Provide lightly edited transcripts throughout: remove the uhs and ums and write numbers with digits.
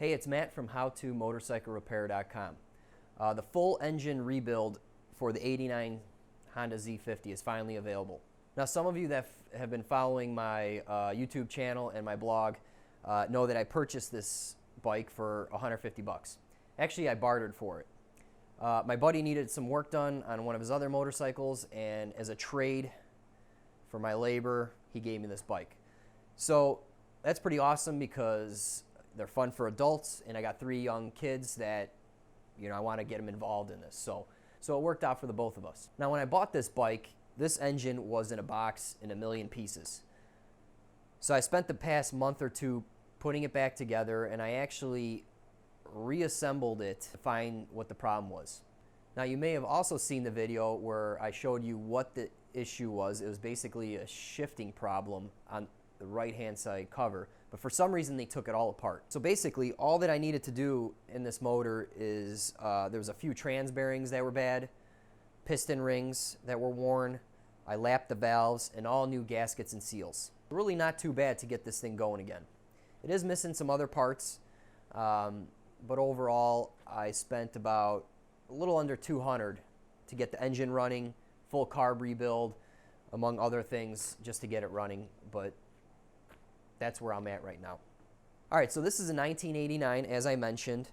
Hey, it's Matt from howtomotorcyclerepair.com. The full engine rebuild for the '89 Honda Z50 is finally available. Now, some of you that have been following my YouTube channel and my blog know that I purchased this bike for 150 bucks. Actually, I bartered for it. My buddy needed some work done on one of his other motorcycles, and as a trade for my labor, he gave me this bike. So that's pretty awesome because they're fun for adults, and I got 3 young kids that, I want to get them involved in this. So it worked out for the both of us. Now, when I bought this bike, this engine was in a box in a million pieces. So I spent the past month or two putting it back together, and I actually reassembled it to find what the problem was. Now, you may have also seen the video where I showed you what the issue was. It was basically a shifting problem on the right-hand side cover, but for some reason they took it all apart. So basically, all that I needed to do in this motor is there was a few trans bearings that were bad, piston rings that were worn, I lapped the valves, and all new gaskets and seals. Really not too bad to get this thing going again. It is missing some other parts, but overall I spent about a little under $200 to get the engine running, full carb rebuild, among other things, just to get it running, but that's where I'm at right now. All right, so this is a 1989, as I mentioned.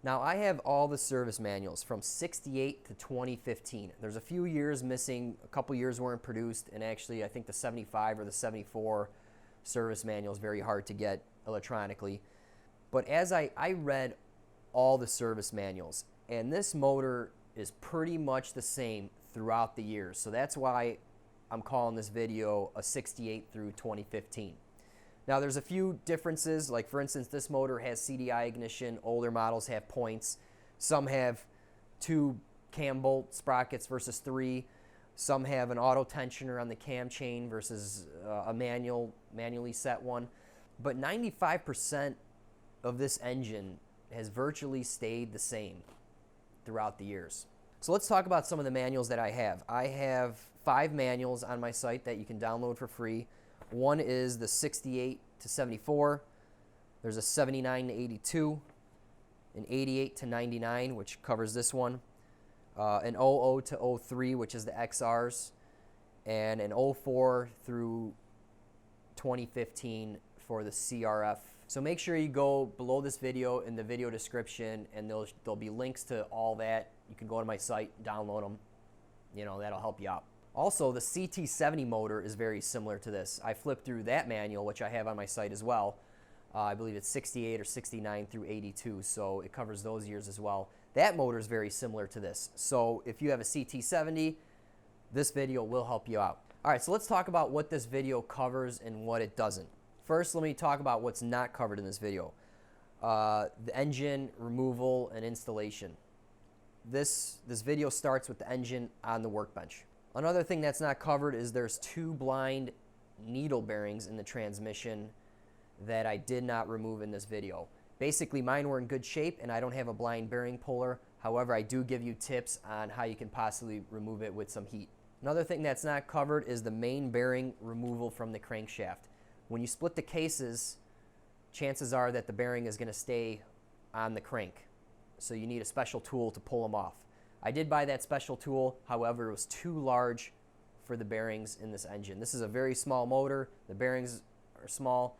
Now, I have all the service manuals from 68 to 2015. There's a few years missing, a couple years weren't produced, and actually I think the 75 or the 74 service manual is very hard to get electronically. But as I read all the service manuals, and this motor is pretty much the same throughout the years. So that's why I'm calling this video a 68 through 2015. Now, there's a few differences, like for instance, this motor has CDI ignition, older models have points. Some have 2 cam bolt sprockets versus 3. Some have an auto tensioner on the cam chain versus a manually set one. But 95% of this engine has virtually stayed the same throughout the years. So let's talk about some of the manuals that I have. I have 5 manuals on my site that you can download for free. One is the 68 to 74. There's a 79 to 82, an 88 to 99, which covers this one, an 00 to 03, which is the XRs, and an 04 through 2015 for the CRF. So make sure you go below this video in the video description, and there'll be links to all that. You can go to my site, download them. That'll help you out. Also, the CT70 motor is very similar to this. I flipped through that manual, which I have on my site as well. I believe it's 68 or 69 through 82, so it covers those years as well. That motor is very similar to this. So if you have a CT70, this video will help you out. All right, so let's talk about what this video covers and what it doesn't. First, let me talk about what's not covered in this video. The engine removal and installation. This video starts with the engine on the workbench. Another thing that's not covered is there's 2 blind needle bearings in the transmission that I did not remove in this video. Basically, mine were in good shape and I don't have a blind bearing puller. However, I do give you tips on how you can possibly remove it with some heat. Another thing that's not covered is the main bearing removal from the crankshaft. When you split the cases, chances are that the bearing is going to stay on the crank. So you need a special tool to pull them off. I did buy that special tool, however, it was too large for the bearings in this engine. This is a very small motor, the bearings are small,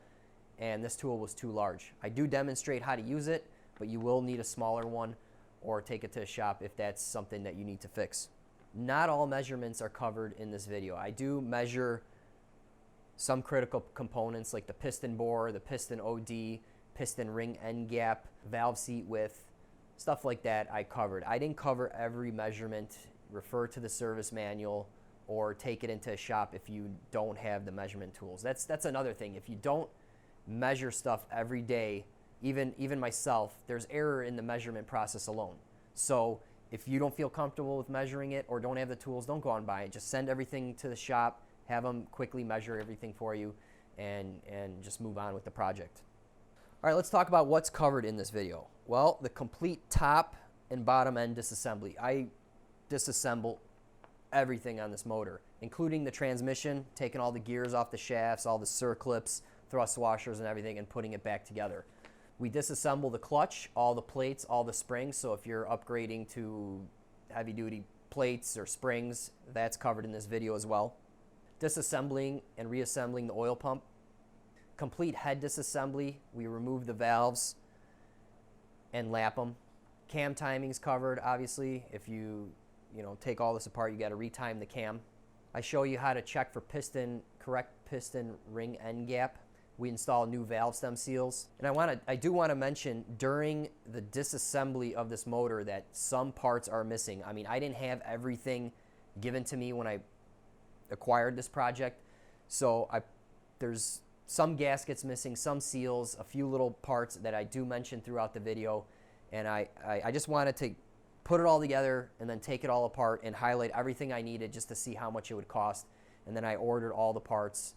and this tool was too large. I do demonstrate how to use it, but you will need a smaller one or take it to a shop if that's something that you need to fix. Not all measurements are covered in this video. I do measure some critical components like the piston bore, the piston OD, piston ring end gap, valve seat width, stuff like that I covered. I didn't cover every measurement. Refer to the service manual or take it into a shop if you don't have the measurement tools. That's another thing. If you don't measure stuff every day, even myself, there's error in the measurement process alone. So if you don't feel comfortable with measuring it or don't have the tools, don't go out and buy it. Just send everything to the shop, have them quickly measure everything for you, and just move on with the project. All right, let's talk about what's covered in this video. Well, the complete top and bottom end disassembly. I disassemble everything on this motor, including the transmission, taking all the gears off the shafts, all the circlips, thrust washers and everything, and putting it back together. We disassemble the clutch, all the plates, all the springs. So if you're upgrading to heavy duty plates or springs, that's covered in this video as well. Disassembling and reassembling the oil pump. Complete head disassembly. We remove the valves and lap them. Cam timing's covered, obviously. If you take all this apart, you got to retime the cam. I show you how to check for correct piston ring end gap. We install new valve stem seals. And I do want to mention during the disassembly of this motor that some parts are missing. I mean, I didn't have everything given to me when I acquired this project. So there's some gaskets missing, some seals, a few little parts that I do mention throughout the video. And I just wanted to put it all together and then take it all apart and highlight everything I needed just to see how much it would cost. And then I ordered all the parts,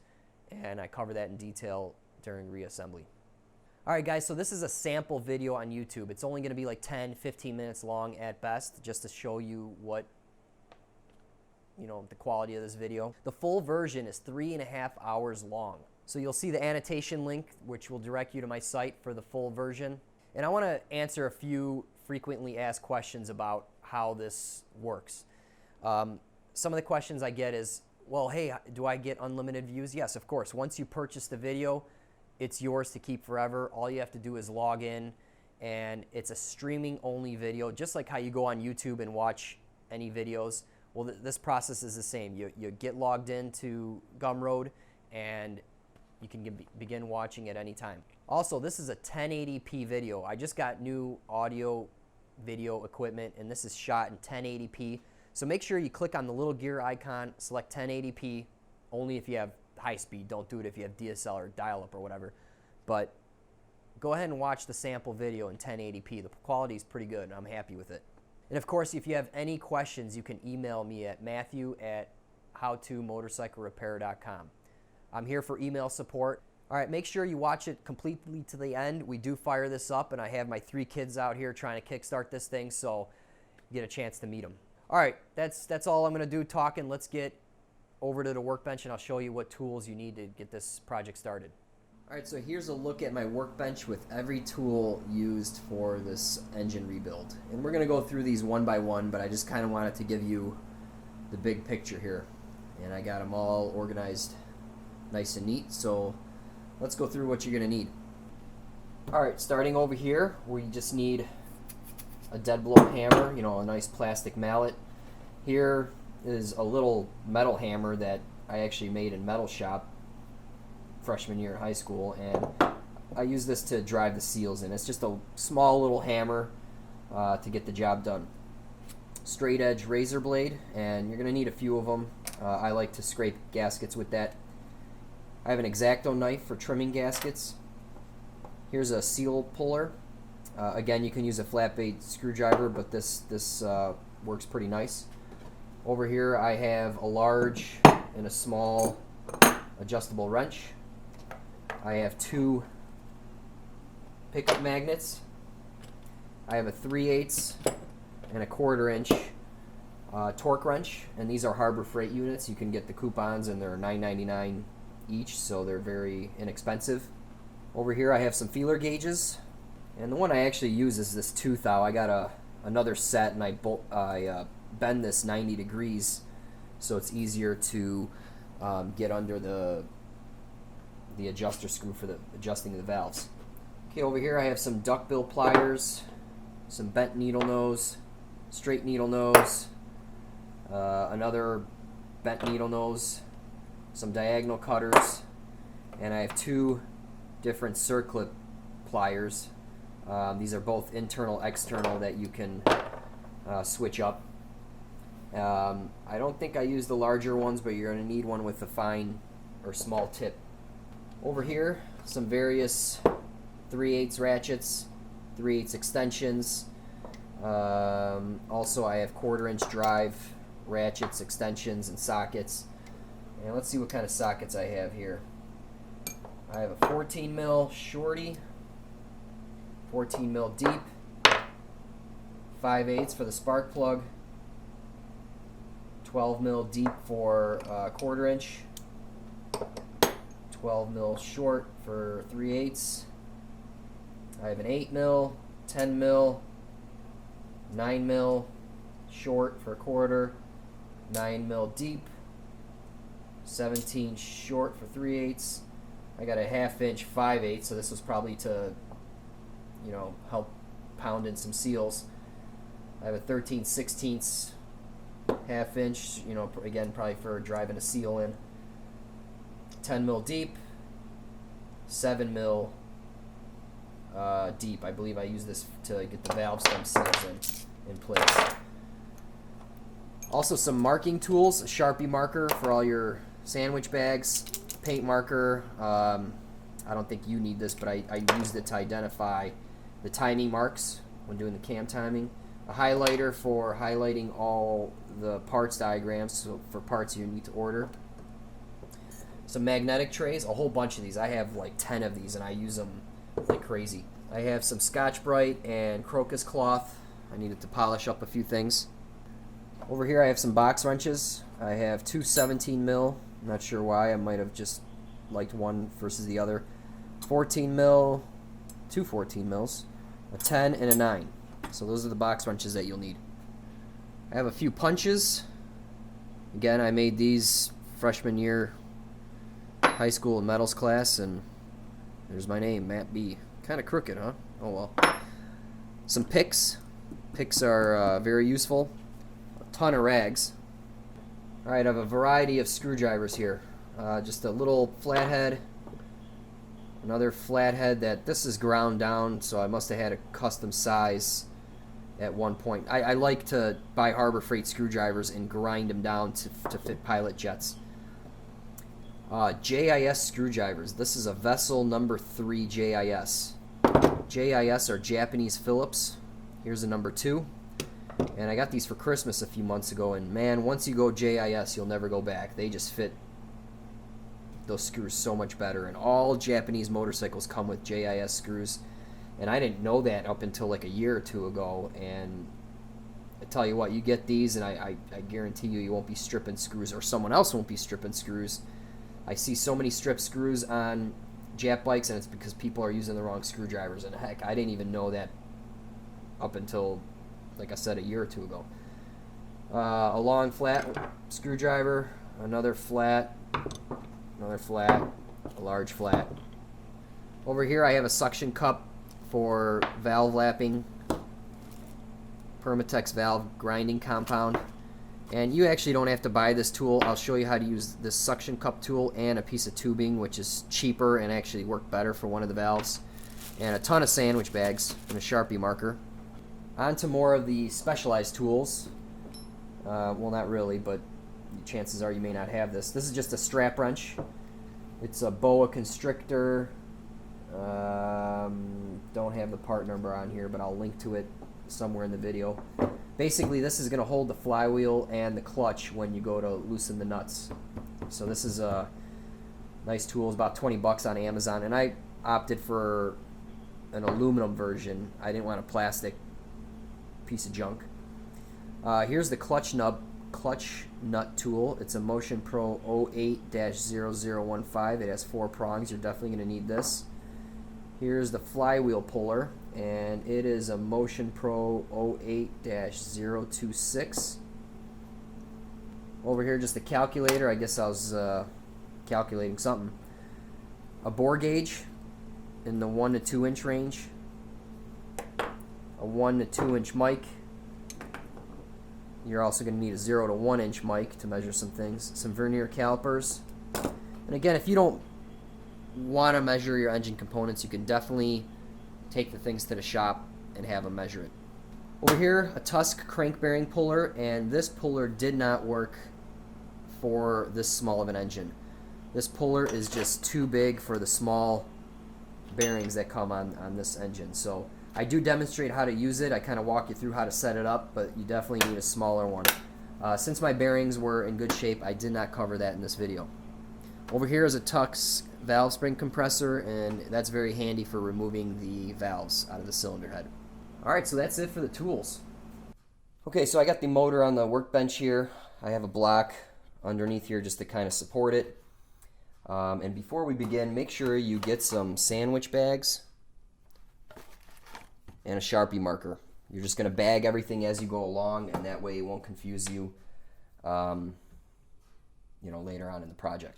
and I cover that in detail during reassembly. All right, guys, so this is a sample video on YouTube. It's only going to be like 10, 15 minutes long at best, just to show you what, the quality of this video. The full version is 3.5 hours long. So you'll see the annotation link, which will direct you to my site for the full version. And I want to answer a few frequently asked questions about how this works. Some of the questions I get is, well, hey, do I get unlimited views? Yes, of course. Once you purchase the video, it's yours to keep forever. All you have to do is log in, and it's a streaming only video, just like how you go on YouTube and watch any videos. Well, this process is the same. You get logged into Gumroad, and you can begin watching at any time. Also, this is a 1080p video. I just got new audio video equipment, and this is shot in 1080p. So make sure you click on the little gear icon, select 1080p, only if you have high speed. Don't do it if you have DSL or dial-up or whatever. But go ahead and watch the sample video in 1080p. The quality is pretty good, and I'm happy with it. And of course, if you have any questions, you can email me at matthew@howtomotorcyclerepair.com. I'm here for email support. All right, make sure you watch it completely to the end. We do fire this up, and I have my 3 kids out here trying to kickstart this thing, so you get a chance to meet them. All right, that's all I'm going to do talking. Let's get over to the workbench, and I'll show you what tools you need to get this project started. All right, so here's a look at my workbench with every tool used for this engine rebuild. And we're going to go through these one by one, but I just kind of wanted to give you the big picture here. And I got them all organized nice and neat, so let's go through what you're going to need. All right, starting over here, we just need a dead blow hammer, a nice plastic mallet. Here is a little metal hammer that I actually made in Metal Shop freshman year in high school, and I use this to drive the seals in. It's just a small little hammer to get the job done. Straight edge razor blade, and you're going to need a few of them. I like to scrape gaskets with that. I have an X-Acto knife for trimming gaskets. Here's a seal puller. Again, you can use a flat bait screwdriver, but this works pretty nice. Over here I have a large and a small adjustable wrench. I have 2 pickup magnets. I have a 3/8 and a 1/4 inch torque wrench, and these are Harbor Freight units. You can get the coupons, and they're $9.99 each, so they're very inexpensive. Over here I have some feeler gauges, and the one I actually use is this tooth owl. I got another set, and I bend this 90 degrees so it's easier to get under the adjuster screw for adjusting the valves. Okay, over here I have some duckbill pliers, some bent needle nose, straight needle nose, another bent needle nose, some diagonal cutters, and I have 2 different circlip pliers. These are both internal, external, that you can switch up. I don't think I use the larger ones, but you're going to need one with a fine or small tip. Over here, some various 3/8 ratchets, 3/8 extensions. Also, I have 1/4 inch drive ratchets, extensions, and sockets. And let's see what kind of sockets I have here. I have a 14 mil shorty, 14 mil deep, 5/8 for the spark plug, 12 mil deep for 1/4 inch, 12 mil short for 3/8, I have an 8 mil, 10 mil, 9 mil short for a quarter, 9 mil deep, 17 short for 3/8. I got a 1/2 inch 5/8, so this was probably to, you know, help pound in some seals. I have a 13/16 1/2 inch, you know, again probably for driving a seal in. 10 mil deep, 7 mil deep. I believe I use this to get the valve stem seals in place. Also some marking tools, a Sharpie marker for all your sandwich bags, paint marker. I don't think you need this, but I used it to identify the timing marks when doing the cam timing. A highlighter for highlighting all the parts diagrams, so for parts you need to order. Some magnetic trays, a whole bunch of these. I have like 10 of these and I use them like crazy. I have some Scotch-Brite and crocus cloth. I needed to polish up a few things. Over here I have some box wrenches. I have two 17 mil. I'm not sure why. I might have just liked one versus the other. 14 mil, two 14 mils, a 10 and a 9. So those are the box wrenches that you'll need. I have a few punches. Again, I made these freshman year high school metals class, and there's my name, Matt B. Kind of crooked, huh? Oh well. Some picks. Picks are very useful. A ton of rags. Alright, I have a variety of screwdrivers here. Just a little flathead. Another flathead that this is ground down, so I must have had a custom size at one point. I like to buy Harbor Freight screwdrivers and grind them down to fit pilot jets. JIS screwdrivers. This is a Vessel number 3 JIS. JIS are Japanese Phillips. Here's a number 2. And I got these for Christmas a few months ago, and man, once you go JIS, you'll never go back. They just fit those screws so much better, and all Japanese motorcycles come with JIS screws, and I didn't know that up until like a year or two ago. And I tell you what, you get these and I guarantee you won't be stripping screws, or someone else won't be stripping screws. I see so many strip screws on Jap bikes, and it's because people are using the wrong screwdrivers, and heck, I didn't even know that up until, like I said, a year or two ago. A long flat screwdriver, another flat, a large flat. Over here I have a suction cup for valve lapping, Permatex valve grinding compound. And you actually don't have to buy this tool. I'll show you how to use this suction cup tool and a piece of tubing, which is cheaper and actually work better for one of the valves. And a ton of sandwich bags and a Sharpie marker. On to more of the specialized tools. Well, not really, but chances are you may not have this. This is just a strap wrench. It's a boa constrictor. Don't have the part number on here, but I'll link to it somewhere in the video. Basically, this is going to hold the flywheel and the clutch when you go to loosen the nuts. So this is a nice tool. It's about 20 bucks on Amazon, and I opted for an aluminum version. I didn't want a plastic piece of junk. Here's the clutch nut tool. It's a Motion Pro 08-0015. It has 4 prongs. You're definitely going to need this. Here's the flywheel puller, and it is a Motion Pro 08-026. Over here, just a calculator. I guess I was calculating something. A bore gauge in the 1 to 2 inch range. A 1 to 2 inch mic. You're also going to need a 0 to 1 inch mic to measure some things. Some vernier calipers. And again, if you don't want to measure your engine components, you can definitely take the things to the shop and have them measure it. Over here, a Tusk crank bearing puller, and this puller did not work for this small of an engine. This puller is just too big for the small bearings that come on this engine. So I do demonstrate how to use it. I kind of walk you through how to set it up, but you definitely need a smaller one. Since my bearings were in good shape, I did not cover that in this video. Over here is a Tusk valve spring compressor, and that's very handy for removing the valves out of the cylinder head. Alright, so that's it for the tools. Okay, so I got the motor on the workbench here. I have a block underneath here just to kind of support it. And before we begin, make sure you get some sandwich bags and a Sharpie marker. You're just going to bag everything as you go along, and that way it won't confuse you, later on in the project.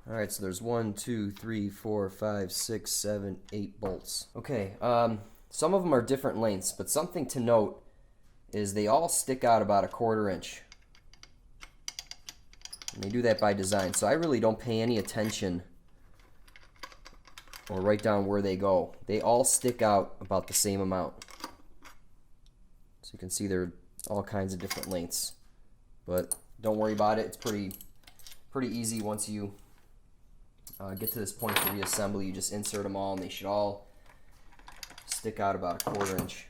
All right, so there's 1, 2, 3, 4, 5, 6, 7, 8 bolts. Okay, some of them are different lengths, but something to note is they all stick out about 1/4 inch. And they do that by design, so I really don't pay any attention or write down where they go. They all stick out about the same amount. So you can see they're all kinds of different lengths, but don't worry about it. It's pretty easy once you get to this point for reassembly. You just insert them all, and they should all stick out about 1/4 inch.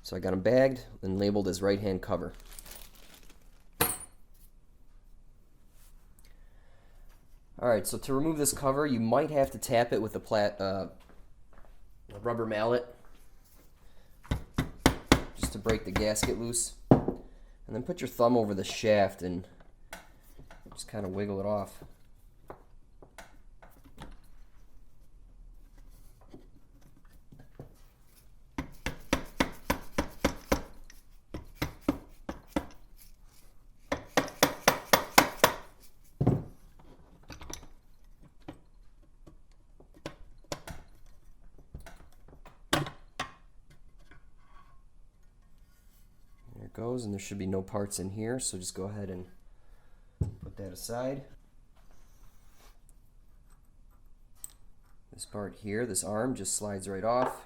So I got them bagged and labeled as right-hand cover. Alright, so to remove this cover, you might have to tap it with a rubber mallet just to break the gasket loose. And then put your thumb over the shaft and just kind of wiggle it off. Goes, and there should be no parts in here, so just go ahead and put that aside. This part here, this arm, just slides right off,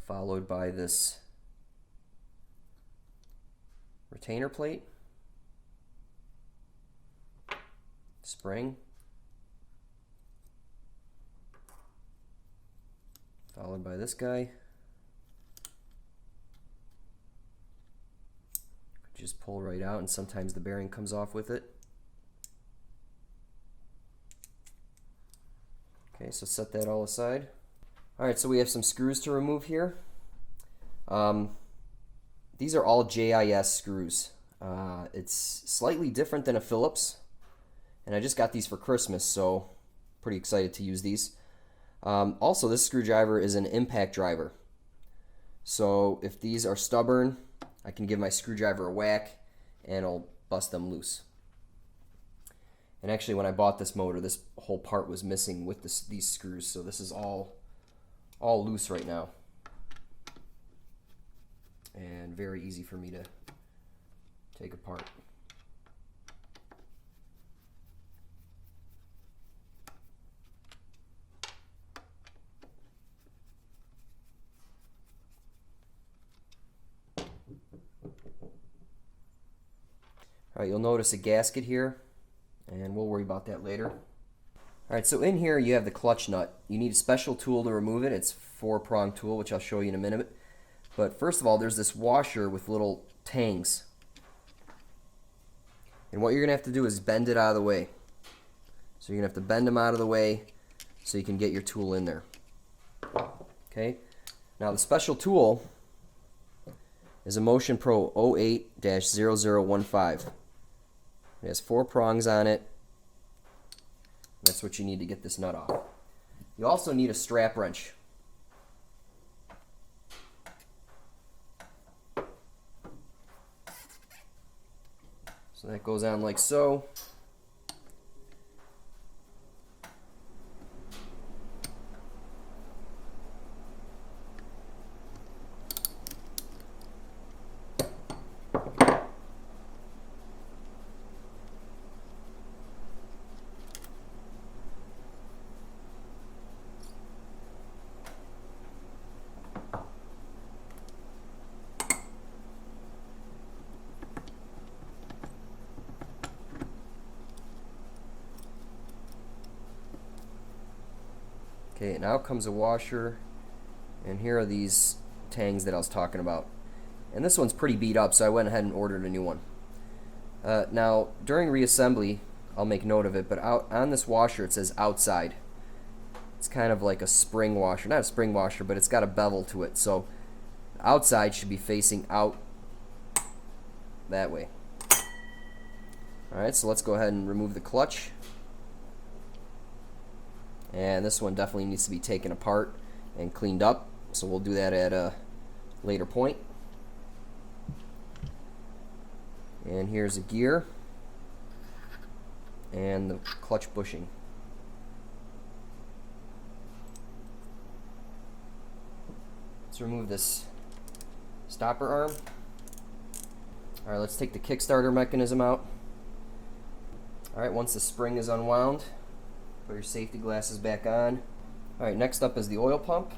followed by this retainer plate, spring, followed by this guy. Just pull right out, and sometimes the bearing comes off with it. Okay, so set that all aside. Alright, so we have some screws to remove here. These are all JIS screws. It's slightly different than a Phillips, and I just got these for Christmas, so pretty excited to use these. Also, this screwdriver is an impact driver. So if these are stubborn, I can give my screwdriver a whack and it'll bust them loose. And actually, when I bought this motor, this whole part was missing with these screws, so this is all loose right now. And very easy for me to take apart. Alright, you'll notice a gasket here, and we'll worry about that later. Alright, so in here you have the clutch nut. You need a special tool to remove it. It's a 4-prong tool, which I'll show you in a minute. But first of all, there's this washer with little tangs. And what you're going to have to do is bend it out of the way. So you're going to have to bend them out of the way so you can get your tool in there. Okay? Now the special tool is a Motion Pro 08-0015. It has 4 prongs on it. That's what you need to get this nut off. You also need a strap wrench. So that goes on like so. Okay, now comes a washer, and here are these tangs that I was talking about. And this one's pretty beat up, so I went ahead and ordered a new one. Now, during reassembly, I'll make note of it, but out on this washer it says outside. It's kind of like a spring washer. Not a spring washer, but it's got a bevel to it. So, the outside should be facing out that way. Alright, so let's go ahead and remove the clutch. And this one definitely needs to be taken apart and cleaned up, so we'll do that at a later point. And here's a gear and the clutch bushing. Let's remove this stopper arm. Alright, let's take the Kickstarter mechanism out. Alright, once the spring is unwound, put your safety glasses back on. Alright, next up is the oil pump.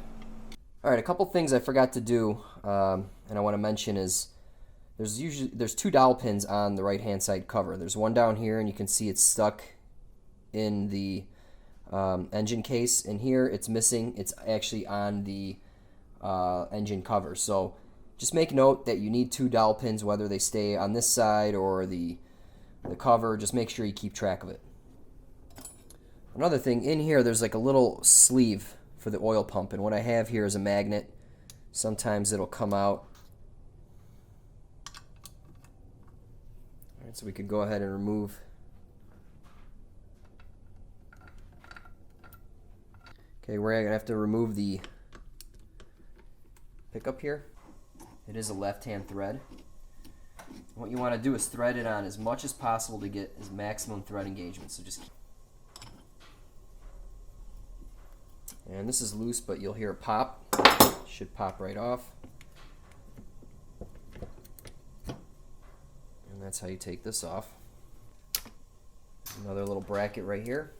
Alright, a couple things I forgot to do, and I want to mention is there's 2 dowel pins on the right hand side cover. There's one down here, and you can see it's stuck in the engine case, and here it's missing. It's actually on the engine cover. So just make note that you need 2 dowel pins, whether they stay on this side or the cover. Just make sure you keep track of it. Another thing, in here there's like a little sleeve for the oil pump, and what I have here is a magnet. Sometimes it'll come out. Alright, so we could go ahead and remove. Okay, we're going to have to remove the pickup here. It is a left-hand thread. What you want to do is thread it on as much as possible to get as maximum thread engagement. So just keep. And this is loose, but you'll hear it pop. Should pop right off. And that's how you take this off. Another little bracket right here.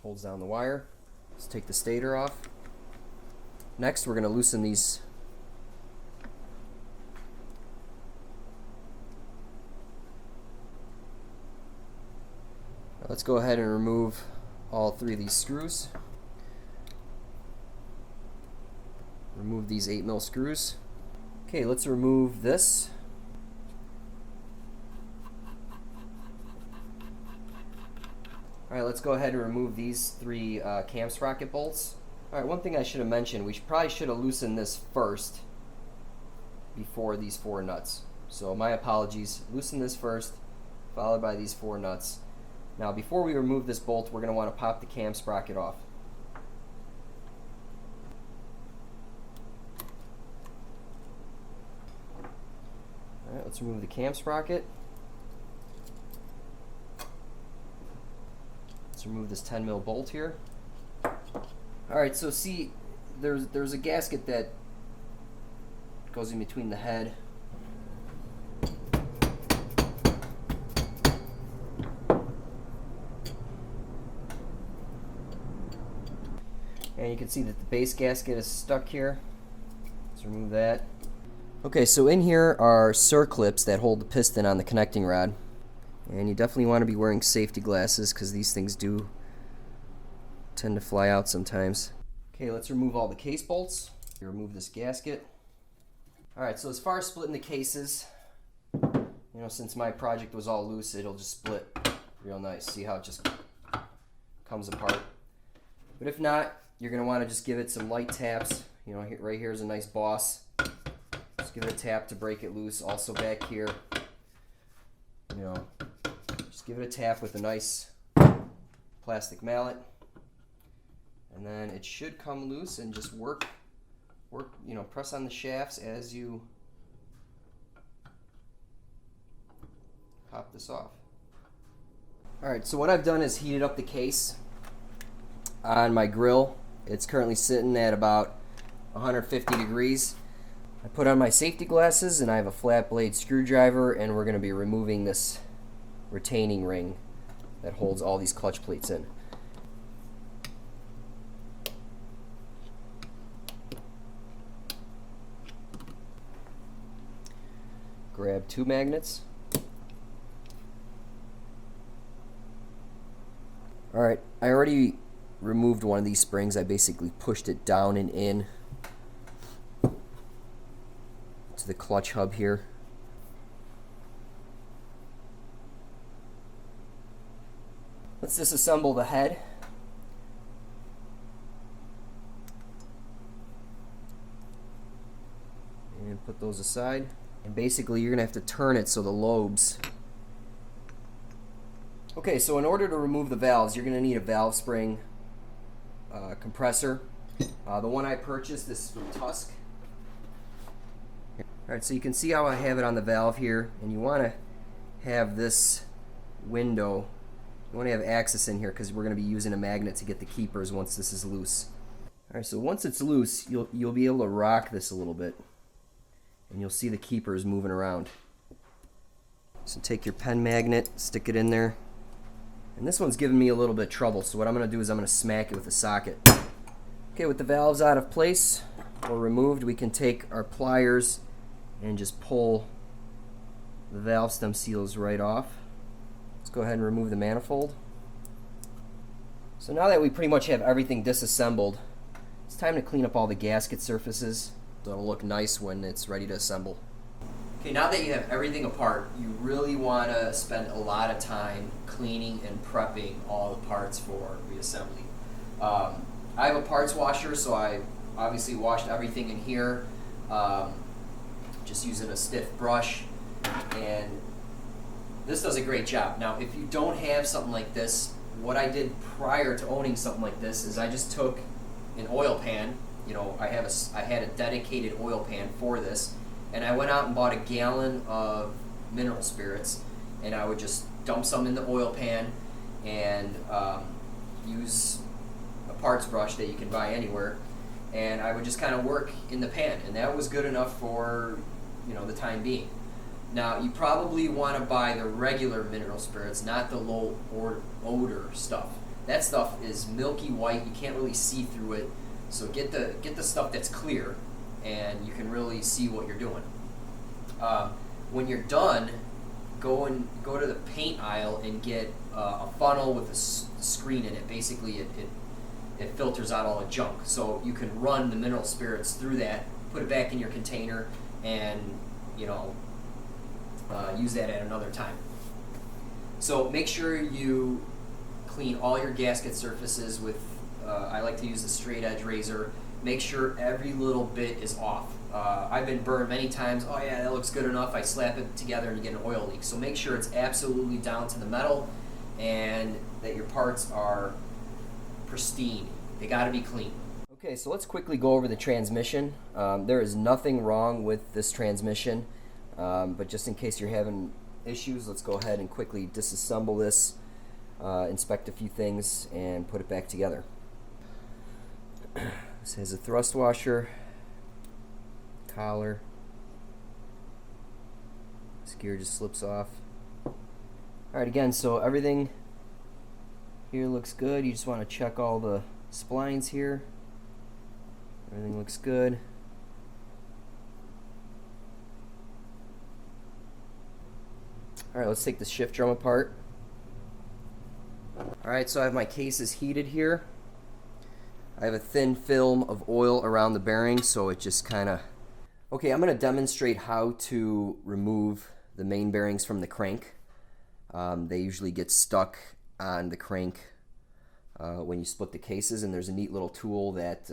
Holds down the wire. Let's take the stator off. Next, we're going to loosen these. Now let's go ahead and remove all 3 of these screws. Remove these 8mm screws. Okay, let's remove this. Alright, let's go ahead and remove these 3 cam sprocket bolts. Alright, one thing I should have mentioned, we probably should have loosened this first before these 4 nuts. So my apologies. Loosen this first, followed by these 4 nuts. Now before we remove this bolt, we're going to want to pop the cam sprocket off. Alright, let's remove the cam sprocket. Let's remove this 10mm bolt here. Alright, so see, there's a gasket that goes in between the head. And you can see that the base gasket is stuck here. Let's remove that. Okay, so in here are circlips that hold the piston on the connecting rod. And you definitely want to be wearing safety glasses because these things do tend to fly out sometimes. Okay, let's remove all the case bolts. Remove this gasket. Alright, so as far as splitting the cases, you know, since my project was all loose, it'll just split real nice. See how it just comes apart? But if not, you're going to want to just give it some light taps. You know, right here is a nice boss. Just Give it a tap to break it loose. Also back here, you know, just give it a tap with a nice plastic mallet, and then it should come loose, and just work, you know, press on the shafts as you pop this off. Alright, so what I've done is heated up the case on my grill. It's currently sitting at about 150 degrees. I put on my safety glasses, and I have a flat blade screwdriver, and we're going to be removing this retaining ring that holds all these clutch plates in. Grab 2 magnets. Alright, I already removed one of these springs. I basically pushed it down and in to the clutch hub here. Let's disassemble the head. And put those aside. And basically you're going to have to turn it so the lobes. Okay, so in order to remove the valves, you're going to need a valve spring compressor. The one I purchased is from Tusk. Alright, so you can see how I have it on the valve here, and you want to have this window, you want to have access in here because we're going to be using a magnet to get the keepers once this is loose. Alright, so once it's loose, you'll be able to rock this a little bit, and you'll see the keepers moving around. So take your pen magnet, stick it in there. And this one's giving me a little bit of trouble, so what I'm going to do is I'm going to smack it with a socket. Okay, with the valves out of place or removed, we can take our pliers and just pull the valve stem seals right off. Let's go ahead and remove the manifold. So now that we pretty much have everything disassembled, it's time to clean up all the gasket surfaces so it'll look nice when it's ready to assemble. Okay, now that you have everything apart, you really want to spend a lot of time cleaning and prepping all the parts for reassembly. I have a parts washer, so I obviously washed everything in here, just using a stiff brush, and this does a great job. Now, if you don't have something like this, what I did prior to owning something like this is I just took an oil pan. You know, I had a dedicated oil pan for this, and I went out and bought a gallon of mineral spirits, and I would just dump some in the oil pan and use a parts brush that you can buy anywhere, and I would just kind of work in the pan, and that was good enough for, you know, the time being. Now, you probably want to buy the regular mineral spirits, not the low odor stuff. That stuff is milky white, you can't really see through it, so get the stuff that's clear, and you can really see what you're doing. When you're done, go to the paint aisle and get a funnel with a screen in it. Basically, it filters out all the junk, so you can run the mineral spirits through that, put it back in your container, and you know, use that at another time. So make sure you clean all your gasket surfaces with, I like to use the straight edge razor. Make sure every little bit is off. I've been burned many times. Oh yeah, that looks good enough. I slap it together and you get an oil leak. So make sure it's absolutely down to the metal and that your parts are pristine. They got to be clean. Okay, so let's quickly go over the transmission. There is nothing wrong with this transmission, but just in case you're having issues, let's go ahead and quickly disassemble this, inspect a few things, and put it back together. This has a thrust washer, collar. This gear just slips off. Alright, again, so everything here looks good. You just want to check all the splines here. Everything looks good. Alright, let's take the shift drum apart. Alright, so I have my cases heated here. I have a thin film of oil around the bearing, so it just kind of... Okay, I'm going to demonstrate how to remove the main bearings from the crank. They usually get stuck on the crank when you split the cases, and there's a neat little tool that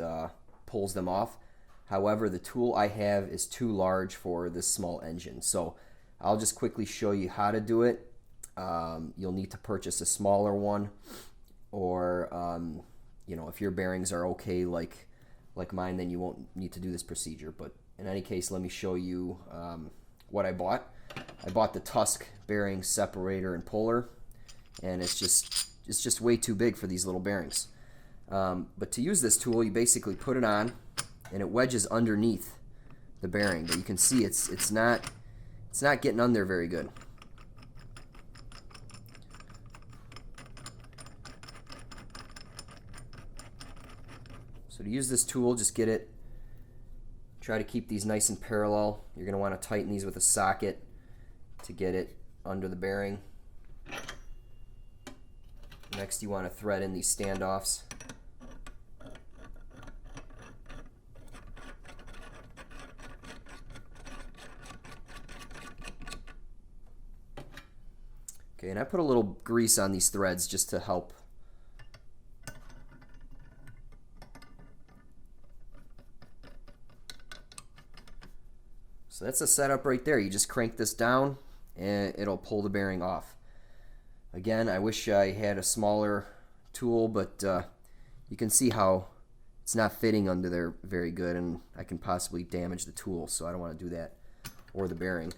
pulls them off. However, the tool I have is too large for this small engine. So I'll just quickly show you how to do it. You'll need to purchase a smaller one, or you know, if your bearings are okay like mine, then you won't need to do this procedure. But in any case, let me show you what I bought. I bought the Tusk bearing separator and puller, and it's just way too big for these little bearings. But to use this tool, you basically put it on, and it wedges underneath the bearing. But you can see it's not getting on there very good. So to use this tool, just get it, try to keep these nice and parallel. You're going to want to tighten these with a socket to get it under the bearing. Next, you want to thread in these standoffs. Okay, and I put a little grease on these threads just to help. So that's the setup right there. You just crank this down and it'll pull the bearing off. Again, I wish I had a smaller tool, but you can see how it's not fitting under there very good, and I can possibly damage the tool, so I don't want to do that, or the bearing.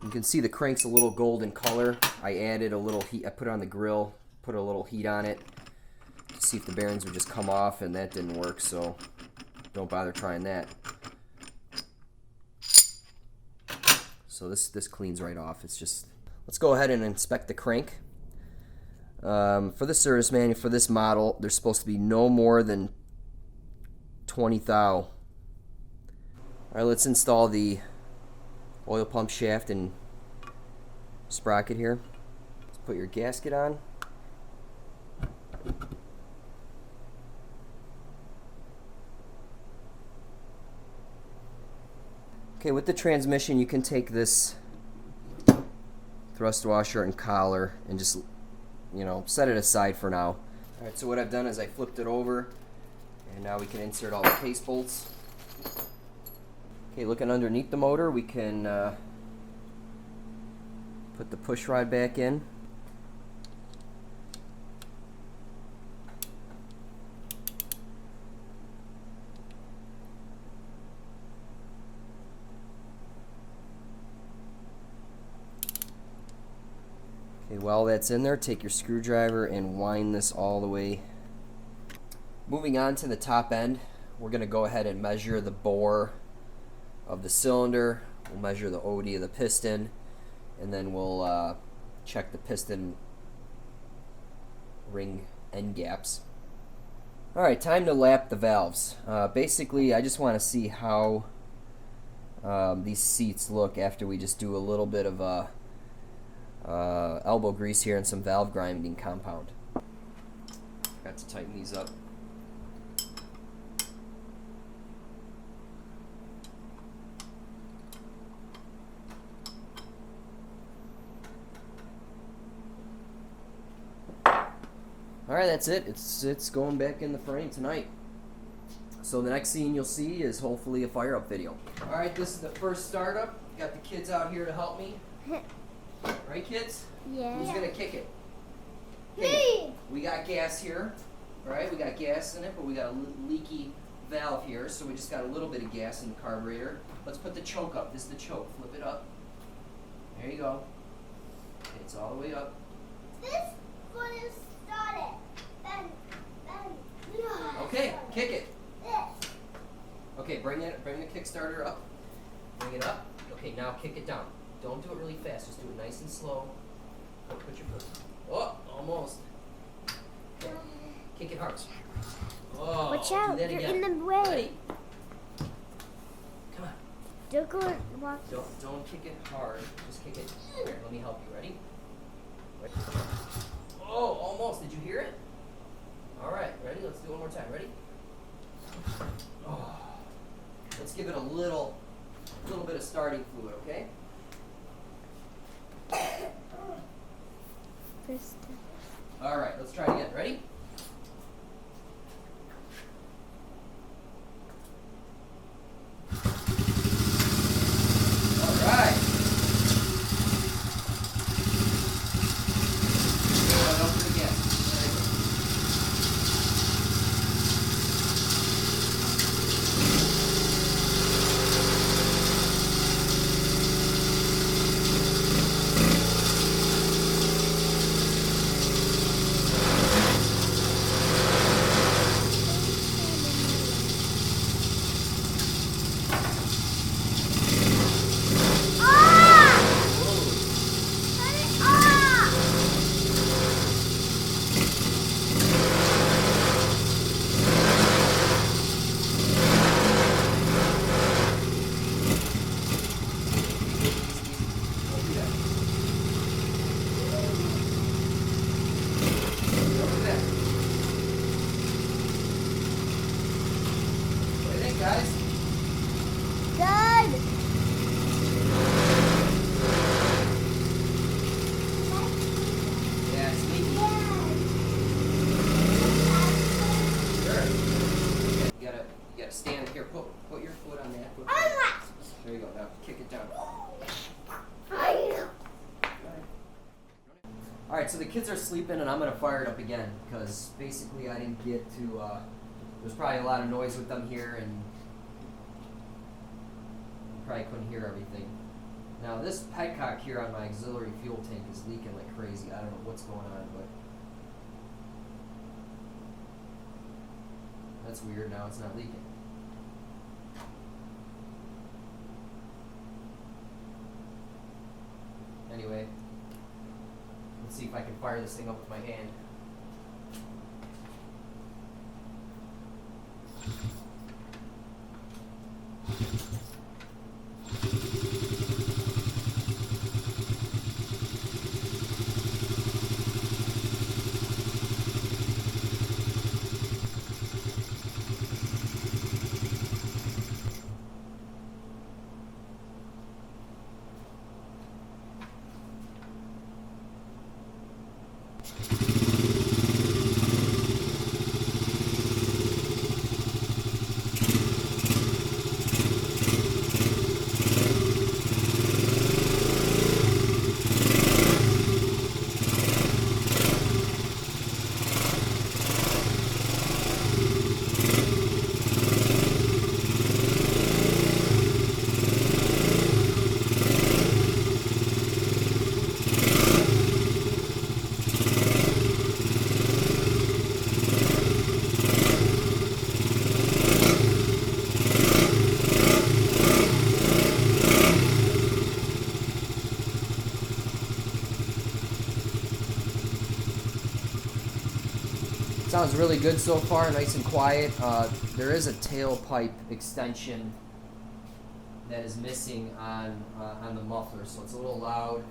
You can see the crank's a little golden color. I added a little heat. I put it on the grill, put a little heat on it to see if the bearings would just come off, and that didn't work, so don't bother trying that. So this cleans right off. It's just, let's go ahead and inspect the crank. For the service manual for this model, there's supposed to be no more than 20 thou. All right, let's install the oil pump shaft and sprocket here. Let's put your gasket on. Okay, with the transmission, you can take this thrust washer and collar and just, you know, set it aside for now. Alright, so what I've done is I flipped it over, and now we can insert all the case bolts. Okay, looking underneath the motor, we can put the push rod back in. Okay, while that's in there, take your screwdriver and wind this all the way. Moving on to the top end, we're going to go ahead and measure the bore of the cylinder. We'll measure the OD of the piston, and then we'll check the piston ring end gaps. Alright, time to lap the valves. Basically, I just want to see how these seats look after we just do a little bit of elbow grease here and some valve grinding compound. Got to tighten these up. Alright, that's it. It's going back in the frame tonight. So the next scene you'll see is hopefully a fire up video. Alright, this is the first startup. Got the kids out here to help me. Right, kids? Yeah. Who's gonna kick it? Me! We got gas here, right? We got gas in it, but we got a leaky valve here, so we just got a little bit of gas in the carburetor. Let's put the choke up. This is the choke. Flip it up. There you go. Okay, it's all the way up. This one is started. Ben. Okay, kick it. This. Okay, bring the Kickstarter up. Bring it up. Okay, now kick it down. Don't do it really fast. Just do it nice and slow. Put your foot. Oh, almost. Okay. Kick it hard. Oh, Watch do out, that you're again. in the way. Ready? Come on. Don't go and walk. Don't kick it hard. Just kick it. Here, let me help you. Ready? Oh, almost. Did you hear it? All right, ready? Let's do it one more time. Ready? Oh. Let's give it a little bit of starting fluid, okay? All right, let's try it again. Ready? All right. Open it again. There you go. Guys, Good. yeah, it's leaking. Sure. You gotta stand here. Put your foot on that. There you go. Now kick it down. All right, so the kids are sleeping, and I'm gonna fire it up again because basically I didn't get to. There's probably a lot of noise with them here, and you probably couldn't hear everything. Now this petcock here on my auxiliary fuel tank is leaking like crazy. I don't know what's going on, but that's weird. Now it's not leaking. Anyway, let's see if I can fire this thing up with my hand. Sounds really good so far, nice and quiet. There is a tailpipe extension that is missing on the muffler, so it's a little loud.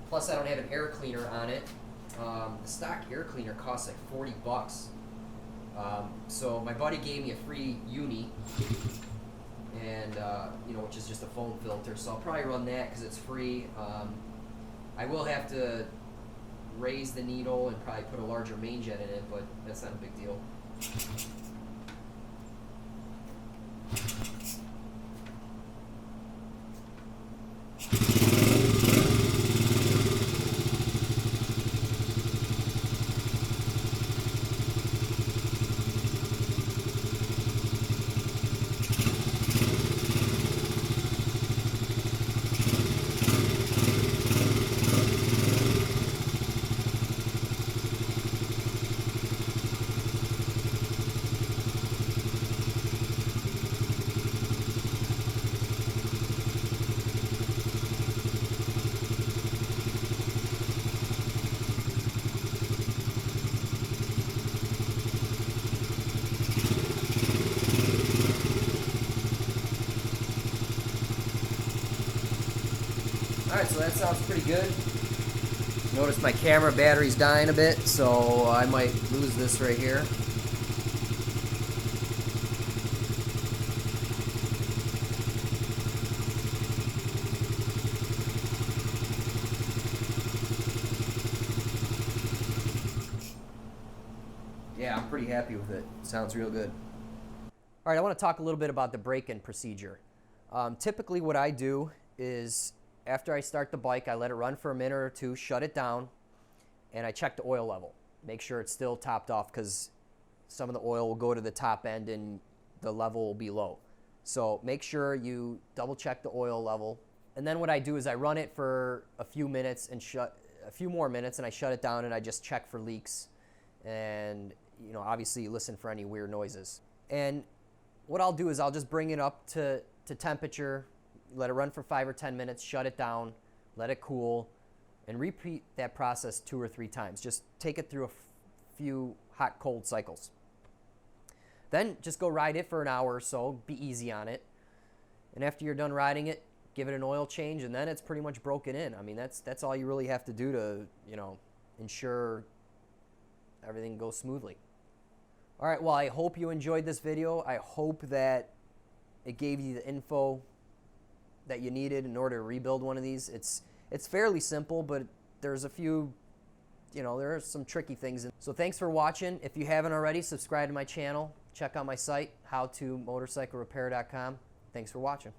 Plus, I don't have an air cleaner on it. The stock air cleaner costs like 40 bucks. So my buddy gave me a free uni, and which is just a foam filter. So I'll probably run that because it's free. I will have to raise the needle and probably put a larger main jet in it, but that's not a big deal. Alright, so that sounds pretty good. Notice my camera battery's dying a bit, so I might lose this right here. Yeah, I'm pretty happy with it. Sounds real good. All right, I want to talk a little bit about the break-in procedure. Typically what I do is after I start the bike, I let it run for a minute or two, shut it down, and I check the oil level. Make sure it's still topped off because some of the oil will go to the top end and the level will be low. So make sure you double check the oil level. And then what I do is I run it for a few minutes and a few more minutes, and I shut it down and I just check for leaks. And obviously you listen for any weird noises. And what I'll do is I'll just bring it up to temperature, let it run for 5 or 10 minutes, shut it down, let it cool, and repeat that process 2 or 3 times. Just take it through a few hot-cold cycles. Then just go ride it for an hour or so, be easy on it. And after you're done riding it, give it an oil change, and then it's pretty much broken in. I mean, that's all you really have to do to, ensure everything goes smoothly. All right, well, I hope you enjoyed this video. I hope that it gave you the info that you needed in order to rebuild one of these. It's fairly simple, but there's a few, there are some tricky things. So thanks for watching. If you haven't already, subscribe to my channel. Check out my site, howtomotorcyclerepair.com. Thanks for watching.